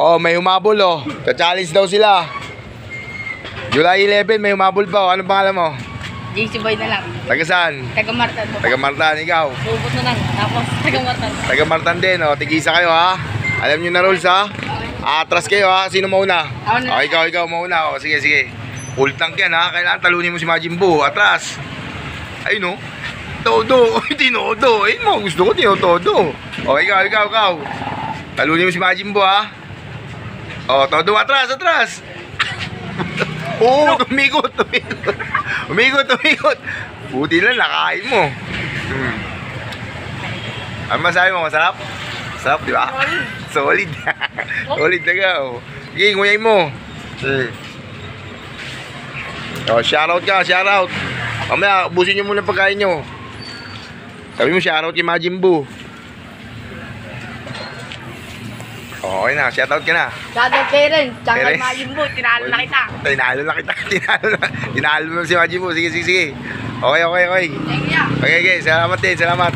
Oh, may humabol oh. Ka-challenge daw sila. July 11, may humabol pa oh. Anong pangalan mo? JC Boy na lang. Taga saan? Taga Martan po. Taga Martan, ikaw? Bubot na lang. Tapos taga Martan. Taga Martan din oh. Tigisa kayo ha. Alam nyo na rules ha. Atras kayo ha. Sino mauna? Ako na. Oh, ikaw mauna oh. Sige, sige. Full tank yan ha. Kailangan talunin mo si Majin Buu. Atras. Ayun oh. Todo. Tinodo. Ayun mo. Gusto ko tinodo. Oh, ikaw. Talunin mo si Majin Buu ha. Oh, todo. Atras. Oh, tumikot. Umikot. Buti lang, nakain mo. Ano masabi mo? Masarap? Masarap, di ba? Solid. Solid na ka, oh. Sige, nguyay mo. Oh, shoutout ka, shoutout. Mamaya, ubusin nyo muna pagkain nyo. Sabi mo, shoutout kay Majin Buu. Okay na, shoutout ka na. Shoutout parents. Tsaka kay Parents. Majin Buu. Tinalo na kita. Tinalo na si Majin Buu. Sige. Okay. Thank you. Okay, salamat din, salamat.